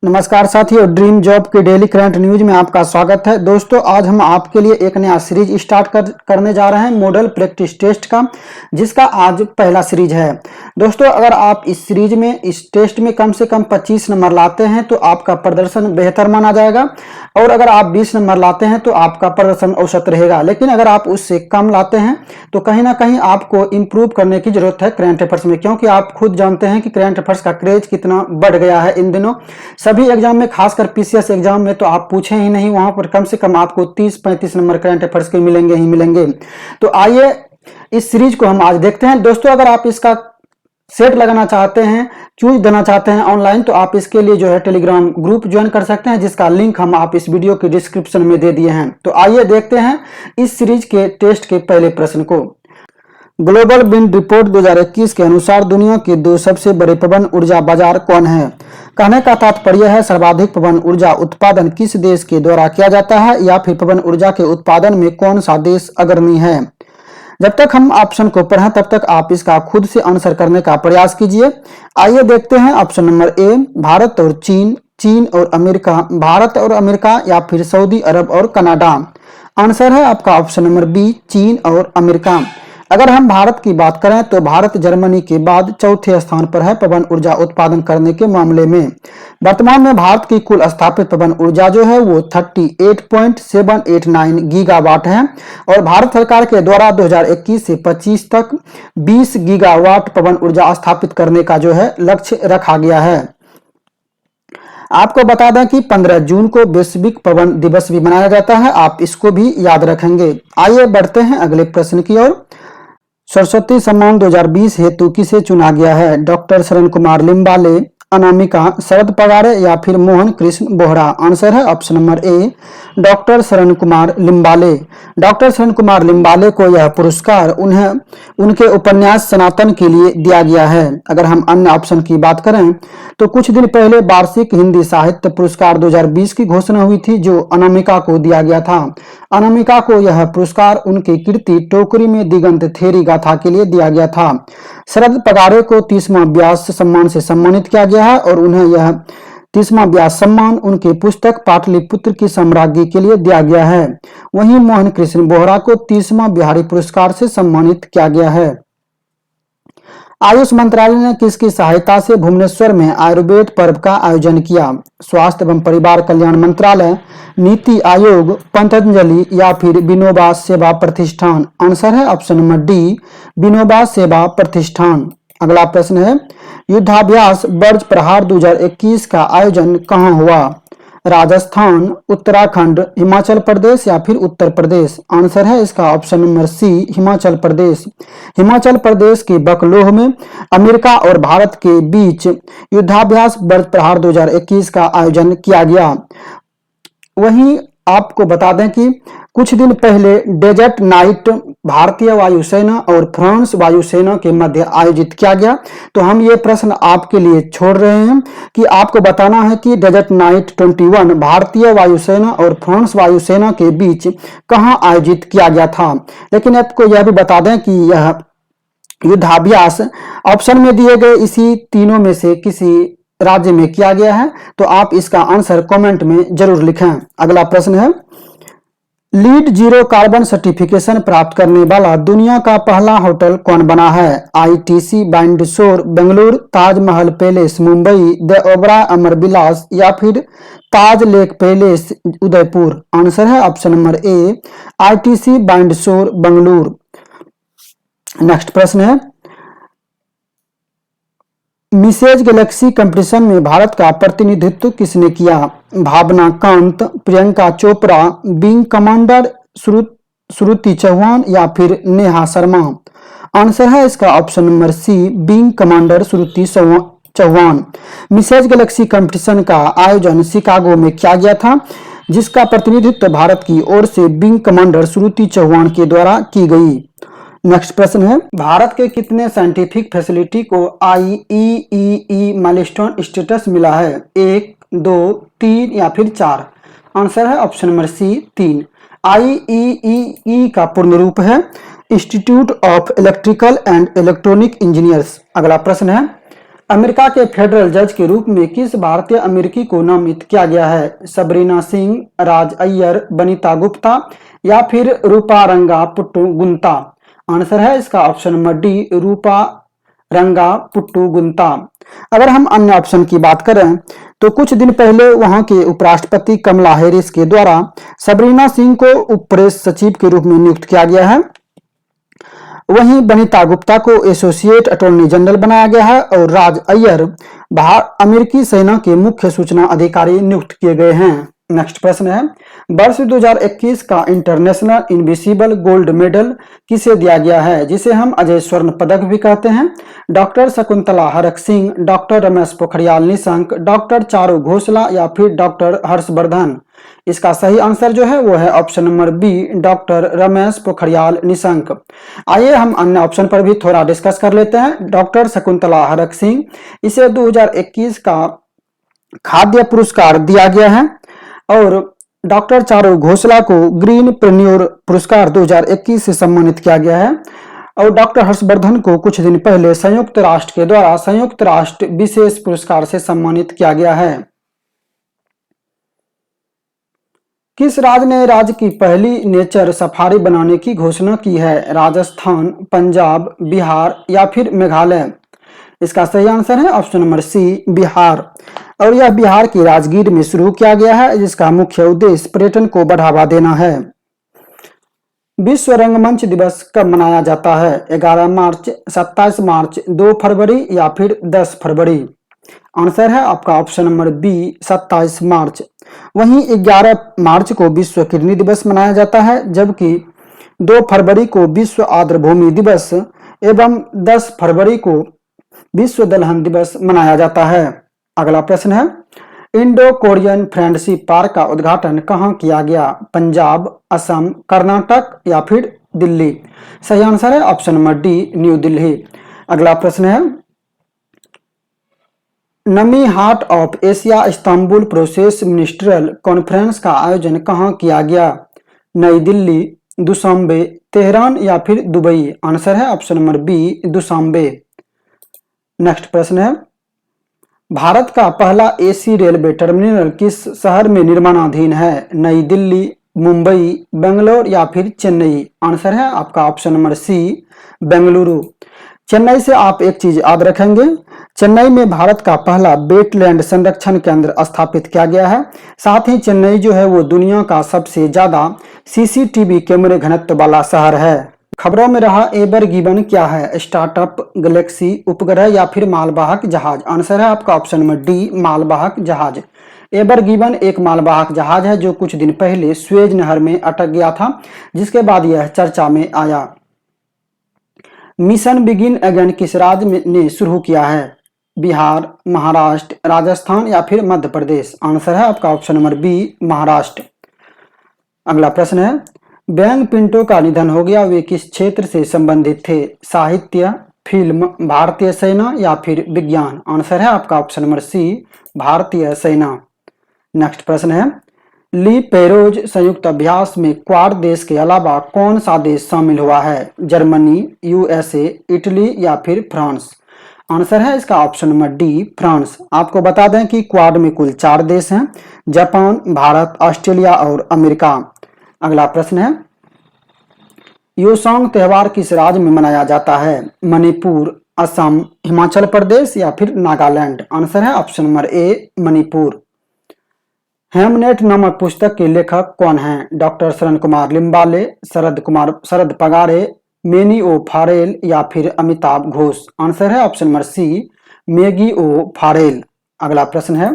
नमस्कार साथियों, dream job के डेली करंट न्यूज में आपका स्वागत है। दोस्तों, आज हम आपके लिए एक नया सीरीज स्टार्ट करने जा रहे हैं मॉडल प्रैक्टिस टेस्ट का, जिसका आज पहला सीरीज है। दोस्तों, अगर आप इस सीरीज में इस टेस्ट में कम से कम 25 नंबर लाते हैं तो आपका प्रदर्शन बेहतर माना जाएगा, और अगर आप 20 नंबर लाते हैं तो आपका प्रदर्शन औसत रहेगा। लेकिन अगर आप उससे कम लाते हैं तो कहीं ना कहीं आपको इम्प्रूव करने की जरूरत है करंट अफेयर्स में, क्योंकि आप खुद जानते हैं कि करंट अफेयर्स का क्रेज कितना बढ़ गया है इन दिनों। सभी एग्जाम में, खासकर पीसीएस एग्जाम में तो आप पूछें ही नहीं, वहां पर कम से कम आपको 30-35 नंबर करंट अफेयर्स के मिलेंगे ही मिलेंगे। तो आइए इस सीरीज को हम आज देखते हैं। दोस्तों, अगर आप इसका सेट लगाना चाहते हैं, क्यूज देना चाहते हैं ऑनलाइन, तो आप इसके लिए जो है टेलीग्राम ग्रुप ज्वाइन कर सकते हैं, जिसका लिंक हम आप इस वीडियो के डिस्क्रिप्शन में दे दिए हैं। तो आइए देखते हैं इस सीरीज के टेस्ट के पहले प्रश्न को। ग्लोबल विंड रिपोर्ट 2021 के अनुसार दुनिया के 2 सबसे बड़े पवन ऊर्जा बाजार कौन है? कहने का तात्पर्य है सर्वाधिक पवन ऊर्जा उत्पादन किस देश के द्वारा किया जाता है, या फिर पवन ऊर्जा के उत्पादन में कौन सा देश अग्रणी है। जब तक हम ऑप्शन को पढ़ें तब तक आप इसका खुद से आंसर करने का प्रयास कीजिए। आइए देखते हैं ऑप्शन नंबर ए, भारत और चीन, चीन और अमेरिका, भारत और अमेरिका, या फिर सऊदी अरब और कनाडा। आंसर है आपका ऑप्शन नंबर बी, चीन और अमेरिका। अगर हम भारत की बात करें तो भारत जर्मनी के बाद चौथे स्थान पर है पवन ऊर्जा उत्पादन करने के मामले में। वर्तमान में भारत की कुल स्थापित पवन ऊर्जा जो है वो 38.789 गीगावाट है, और भारत सरकार के द्वारा 2021 से 25 तक 20 गीगावाट पवन ऊर्जा स्थापित करने का जो है लक्ष्य रखा गया है। आपको बता दें कि 15 जून को वैश्विक पवन दिवस भी मनाया जाता है, आप इसको भी याद रखेंगे। आइए बढ़ते हैं अगले प्रश्न की ओर। सरस्वती सम्मान 2020 हेतु किसे चुना गया है? डॉक्टर शरण कुमार लिम्बाले, अनामिका, शरद पवार, या फिर मोहन कृष्ण बोहरा। आंसर है ऑप्शन नंबर ए, डॉक्टर शरण कुमार लिम्बाले। डॉक्टर शरण कुमार लिम्बाले को यह पुरस्कार उन्हें उनके उपन्यास सनातन के लिए दिया गया है। अगर हम अन्य ऑप्शन की बात करें तो कुछ दिन पहले वार्षिक हिंदी साहित्य पुरस्कार 2020 की घोषणा हुई थी, जो अनामिका को दिया गया था। अनामिका को यह पुरस्कार उनकी कृति टोकरी में दिगंत थेरी गाथा के लिए दिया गया था। शरद पवार को 30वां व्यास सम्मान से सम्मानित किया गया है, और उन्हें यह 30वां व्यास सम्मान उनकी पुस्तक पाटलिपुत्र की साम्राज्ञी के लिए दिया गया है। वहीं मोहन कृष्ण बोहरा को 30वां बिहारी पुरस्कार से सम्मानित किया गया है। आयुष मंत्रालय ने किसकी सहायता से भुवनेश्वर में आयुर्वेद पर्व का आयोजन किया? स्वास्थ्य एवं परिवार कल्याण मंत्रालय, नीति आयोग, पतंजलि, या फिर विनोबा सेवा प्रतिष्ठान। आंसर है ऑप्शन नंबर डी, विनोबा सेवा प्रतिष्ठान। अगला प्रश्न है, युद्धाभ्यास ब्रज प्रहार 2021 का आयोजन कहाँ हुआ? राजस्थान, उत्तराखंड, हिमाचल प्रदेश, या फिर उत्तर प्रदेश। आंसर है इसका ऑप्शन नंबर सी, हिमाचल प्रदेश। हिमाचल प्रदेश के बकलोह में अमेरिका और भारत के बीच युद्धाभ्यास ब्रज प्रहार 2021 का आयोजन किया गया। वहीं आपको बता दें कि कुछ दिन पहले डेजर्ट नाइट भारतीय वायुसेना और फ्रांस वायुसेना के मध्य आयोजित किया गया। तो हम ये प्रश्न आपके लिए छोड़ रहे हैं कि आपको बताना है कि डेजर्ट नाइट 21 भारतीय वायुसेना और फ्रांस वायुसेना के बीच कहां आयोजित किया गया था। लेकिन आपको यह भी बता दें कि यह युद्धाभ्यास ऑप्शन में दिए गए इसी तीनों में से किसी राज्य में किया गया है। तो आप इसका आंसर कमेंट में जरूर लिखें। अगला प्रश्न है, लीड जीरो कार्बन सर्टिफिकेशन प्राप्त करने वाला दुनिया का पहला होटल कौन बना है? ITC Windsor Bengaluru, Taj Mahal palace Mumbai, the Oberoi Amar Vilas, या फिर Taj lake palace Udaipur. Answer है option number A, ITC Windsor Bengaluru. Next प्रश्न है, मिसेज गैलेक्सी कंपटीशन में भारत का प्रतिनिधित्व किसने किया? भावना कांत, प्रियंका चोपड़ा, विंग कमांडर श्रुति चौहान, या फिर नेहा शर्मा। आंसर है इसका option number C, wing commander Shruti Chauhan. Mrs Galaxy competition का आयोजन शिकागो में किया गया था, जिसका प्रतिनिधित्व भारत की ओर से विंग कमांडर श्रुति चौहान के द्वारा की गई। नेक्स्ट प्रश्न है, भारत के कितने साइंटिफिक फैसिलिटी को IEEE माइलस्टोन स्टेटस मिला है? 1, 2, 3, या फिर 4। आंसर है ऑप्शन नंबर सी, 3। IEEE का पूर्ण रूप है institute of electrical and electronic engineers. अगला प्रश्न है, अमेरिका के फेडरल जज के रूप में किस भारतीय अमेरिकी को नामित किया गया है? सबरीना सिंह, राज अय्यर, बनीता गुप्ता या फिर रूपा रंगा पुट्टू गुंता? आंसर है इसका ऑप्शन नंबर डी, रूपा रंगा पुट्टू गुंता। अगर हम अन्य ऑप्शन की बात करें तो कुछ दिन पहले वहां के उपराष्ट्रपति कमला हैरिस के द्वारा सबरीना सिंह को उप प्रेस सचिव के रूप में नियुक्त किया गया है। वहीं बनीता गुप्ता को एसोसिएट अटॉर्नी जनरल बनाया गया है और राज अय्यर अमेरिकी सेना के मुख्य सूचना अधिकारी नियुक्त किए गए हैं। नेक्स्ट प्रश्न है, वर्ष 2021 का इंटरनेशनल इनविजिबल गोल्ड मेडल किसे दिया गया है, जिसे हम अजय स्वर्ण पदक भी कहते हैं? Doctor Shakuntala Harak Singh, doctor Ramesh Pokhriyal Nishank, doctor Charu Ghoshla या फिर डॉक्टर हर्षवर्धन? इसका सही आंसर जो है वो है option number B, doctor Ramesh Pokhriyal Nishank. आइए हम अन्य ऑप्शन पर भी थोड़ा डिस्कस कर लेते हैं। डॉक्टर शकुंतला हरक सिंह, इसे 2021 का खाद्य पुरस्कार दिया गया है और डॉक्टर चारू घोषला को ग्रीन प्रेन्योर पुरस्कार 2021 से सम्मानित किया गया है और डॉक्टर हर्षवर्धन को कुछ दिन पहले संयुक्त राष्ट्र के द्वारा संयुक्त राष्ट्र विशेष पुरस्कार से सम्मानित किया गया है। किस राज्य ने राज्य की पहली नेचर सफारी बनाने की घोषणा की है? राजस्थान, पंजाब, बिहार या फिर मेघालय? इसका सही आंसर है ऑप्शन नंबर सी, बिहार। और यह बिहार की राजगीर में शुरू किया गया है, जिसका मुख्य उद्देश्य पर्यटन को बढ़ावा देना है। विश्व रंगमंच दिवस कब मनाया जाता है? 11 मार्च, 27 मार्च, 2 फरवरी या फिर 10 फरवरी? आंसर है आपका ऑप्शन नंबर बी, 27 मार्च। वहीं 11 मार्च को विश्व किडनी दिवस मनाया जाता है, जबकि 2 फरवरी को विश्व आर्द्रभूमि दिवस एवं 10 फरवरी को विश्व दलहन दिवस मनाया जाता है। अगला प्रश्न है, इंडो कोरियन फ्रेंडशिप पार्क का उद्घाटन कहाँ किया गया? पंजाब, असम, कर्नाटक या फिर दिल्ली? सही आंसर है option number D, new Delhi. अगला प्रश्न है, नमी heart of Asia Istanbul process ministerial conference का आयोजन कहाँ किया गया? नई दिल्ली, दुशांबे, तेहरान या फिर दुबई? आंसर है option number B, Dushanbe. Next प्रश्न है, भारत का पहला एसी रेलवे टर्मिनल किस शहर में निर्माणाधीन है? नई दिल्ली, मुंबई, बेंगलोर या फिर चेन्नई? आंसर है आपका option number C, Bengaluru. Chennai से आप एक चीज याद रखेंगे, चेन्नई में भारत का पहला वेटलैंड संरक्षण केंद्र स्थापित किया गया है। साथ ही चेन्नई जो है वो दुनिया का सबसे ज्यादा सीसीटीवी कैमरे घनत्व वाला शहर है। खबरों में रहा एबर गिवन क्या है? स्टार्टअप, गैलेक्सी, उपग्रह या फिर मालवाहक जहाज? आंसर है आपका ऑप्शन नंबर डी, मालवाहक जहाज। एबर गिवन एक मालवाहक जहाज है जो कुछ दिन पहले स्वेज नहर में अटक गया था, जिसके बाद यह चर्चा में आया। मिशन बिगिन अगेन किस राज्य ने शुरू किया है? बिहार, महाराष्ट्र, राजस्थान या फिर मध्य प्रदेश? आंसर है आपका ऑप्शन नंबर बी, महाराष्ट्र। अगला प्रश्न है, बैंग पिंटो का निधन हो गया, वे किस क्षेत्र से संबंधित थे? साहित्य, फिल्म, भारतीय सेना या फिर विज्ञान? आंसर है आपका ऑप्शन नंबर सी, भारतीय सेना। नेक्स्ट प्रश्न है, ली पेरोज संयुक्त अभ्यास में क्वाड देश के अलावा कौन सा देश शामिल हुआ है? जर्मनी, यूएसए, इटली या फिर फ्रांस? आंसर है इसका ऑप्शन नंबर डी, फ्रांस। आपको बता दें कि क्वाड में कुल 4 देश हैं, जापान, भारत, ऑस्ट्रेलिया और अमेरिका। अगला प्रश्न है, योसोंग त्योहार किस राज्य में मनाया जाता है? मणिपुर, असम, हिमाचल प्रदेश या फिर नागालैंड? आंसर है ऑप्शन नंबर ए, मणिपुर। हेमनेट नामक पुस्तक के लेखक कौन हैं? डॉक्टर शरण कुमार लिम्बाले, शरद पगारे, मेनी ओ फारेल या फिर अमिताभ घोष? आंसर है ऑप्शन नंबर सी, मैगी ओ फारेल। अगला प्रश्न है,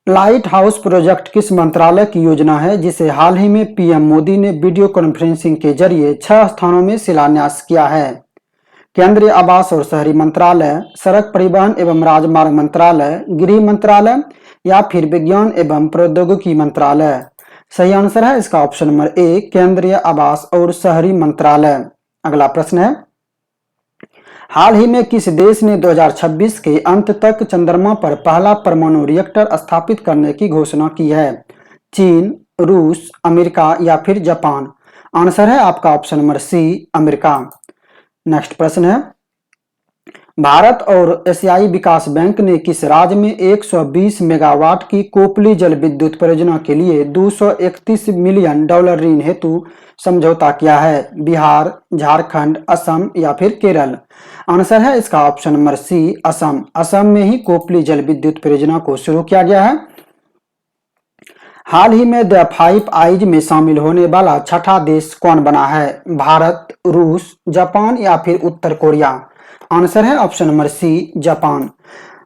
लाइट हाउस प्रोजेक्ट किस मंत्रालय की योजना है जिसे हाल ही में पीएम मोदी ने वीडियो कॉन्फ्रेंसिंग के जरिए 6 स्थानों में शिलान्यास किया है? केंद्रीय आवास और शहरी मंत्रालय, सड़क परिवहन एवं राजमार्ग मंत्रालय, गृह मंत्रालय या फिर विज्ञान एवं प्रौद्योगिकी मंत्रालय? सही आंसर है इसका ऑप्शन नंबर ए, केंद्रीय आवास और शहरी मंत्रालय। अगला प्रश्न है, हाल ही में किस देश ने 2026 के अंत तक चंद्रमा पर पहला परमाणु रिएक्टर स्थापित करने की घोषणा की है? चीन, रूस, अमेरिका या फिर जापान? आंसर है आपका option number C, America. Next प्रश्न है, भारत और एशियाई विकास बैंक ने किस राज्य में 120 मेगावाट की कोपली जल विद्युत परियोजना के लिए 231 मिलियन डॉलर ऋण हेतु समझौता किया है? बिहार, झारखंड, असम या फिर केरल? आंसर है इसका option number C, Assam. Assam में ही कोपली जल विद्युत परियोजना को शुरू किया गया है। हाल ही में द 5 आइज में शामिल होने वाला छठा देश कौन बना है? भारत, रूस, जापान या फिर उत्तर कोरिया? आंसर है option number C, Japan.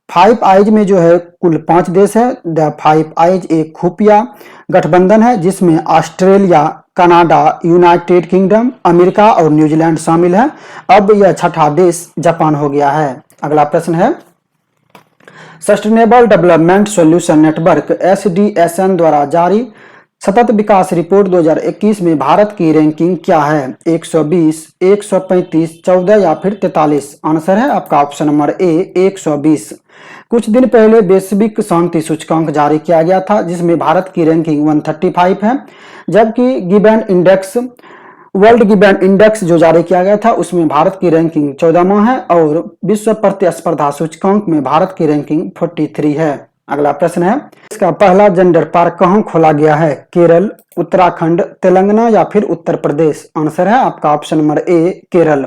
5 eyes में जो है कुल 5 देश है। द 5 आइज एक खुफिया गठबंधन है जिसमें Australia, Canada, United kingdom, America और न्यूजीलैंड शामिल है। अब यह छठा देश जापान हो गया है। अगला प्रश्न है, sustainable development solution network SDSN द्वारा जारी सतत विकास रिपोर्ट 2021 में भारत की रैंकिंग क्या है? 120, 135, 14 या फिर 43? आंसर है आपका ऑप्शन नंबर ए, 120। कुछ दिन पहले वैश्विक शांति सूचकांक जारी किया गया था जिसमें भारत की रैंकिंग 135 है, जबकि gibbon index, world gibbon index जो जारी किया गया था उसमें भारत की रैंकिंग 14वां है और विश्व प्रतिस्पर्धा सूचकांक में भारत की रैंकिंग 43 है। अगला प्रश्न है, इसका पहला जेंडर पार्क कहाँ खोला गया है? केरल, उत्तराखंड, तेलंगाना या फिर उत्तर प्रदेश? आंसर है आपका ऑप्शन नंबर ए, केरल।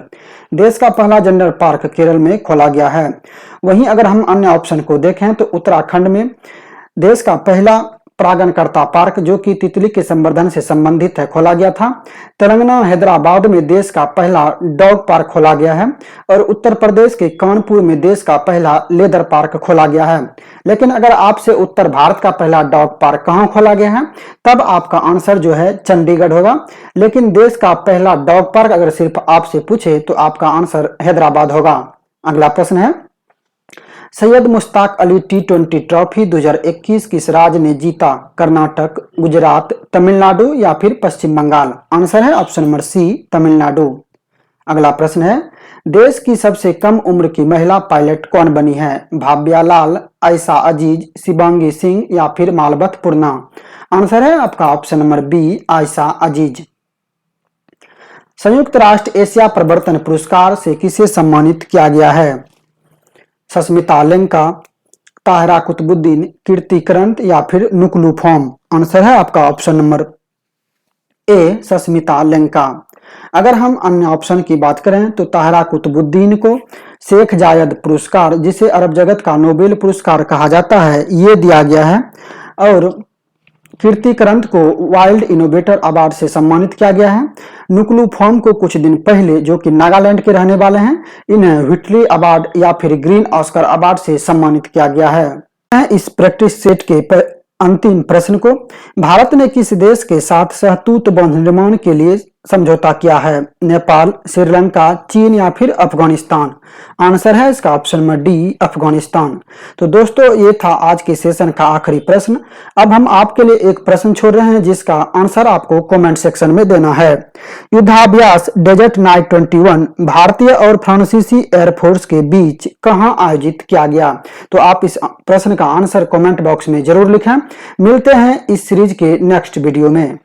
देश का पहला जेंडर पार्क केरल में खोला गया है। वहीं अगर हम अन्य ऑप्शन को देखें तो उत्तराखंड में देश का पहला परागणकर्ता पार्क जो कि तितली के संवर्धन से संबंधित है खोला गया था। तेलंगाना हैदराबाद में देश का पहला डॉग पार्क खोला गया है और उत्तर प्रदेश के कानपुर में देश का पहला लेदर पार्क खोला गया है। लेकिन अगर आपसे उत्तर भारत का पहला डॉग पार्क कहाँ खोला गया है तब आपका आंसर जो है चंडीगढ़ होगा। लेकिन देश का पहला डॉग पार्क अगर सिर्फ आपसे पूछे तो आपका आंसर हैदराबाद होगा। अगला प्रश्न है, सैयद मुश्ताक अली T20 ट्रॉफी 2021 किस राज्य ने जीता? कर्नाटक, गुजरात, तमिलनाडु या फिर पश्चिम बंगाल? आंसर है ऑप्शन नंबर सी, तमिलनाडु। अगला प्रश्न है, देश की सबसे कम उम्र की महिला पायलट कौन बनी है? भाव्या लाल, आयशा अजीज, शिवांगी सिंह या फिर मालवत पुरना? आंसर है आपका ऑप्शन नंबर बी, आयशा अजीज। संयुक्त राष्ट्र एशिया प्रवर्तन पुरस्कार से किसे सम्मानित किया गया है? सस्मिता लेंका, ताहरा कुतुबुद्दीन, कीर्ति करंत या फिर नुकलू फॉर्म? आंसर है आपका ऑप्शन नंबर ए, सस्मिता लेंका। अगर हम अन्य ऑप्शन की बात करें तो ताहरा कुतुबुद्दीन को शेख जायद पुरस्कार, जिसे अरब जगत का नोबेल पुरस्कार कहा जाता है, ये दिया गया है और कीर्ति करंत को वाइल्ड इनोवेटर अवार्ड से सम्मानित किया गया है। नुकलू फॉर्म को कुछ दिन पहले, जो कि नागालैंड के रहने वाले हैं, इन्हें व्हिटली अवार्ड या फिर ग्रीन ऑस्कर अवार्ड से सम्मानित किया गया है। इस प्रैक्टिस सेट के अंतिम प्रश्न को, भारत ने किस देश के साथ सहतूत बांध निर्माण के लिए समझौता किया है? नेपाल, श्रीलंका, चीन या फिर अफगानिस्तान? आंसर है इसका ऑप्शन नंबर डी, अफगानिस्तान। तो दोस्तों ये था आज के सेशन का आखिरी प्रश्न। अब हम आपके लिए एक प्रश्न छोड़ रहे हैं जिसका आंसर आपको कमेंट सेक्शन में देना है। युद्धाभ्यास डेजर्ट नाइट 21 भारतीय और फ्रांसीसी एयरफोर्स के बीच कहां आयोजित किया गया? तो आप इस प्रश्न का आंसर कमेंट बॉक्स में जरूर लिखें। मिलते हैं इस सीरीज के नेक्स्ट वीडियो में।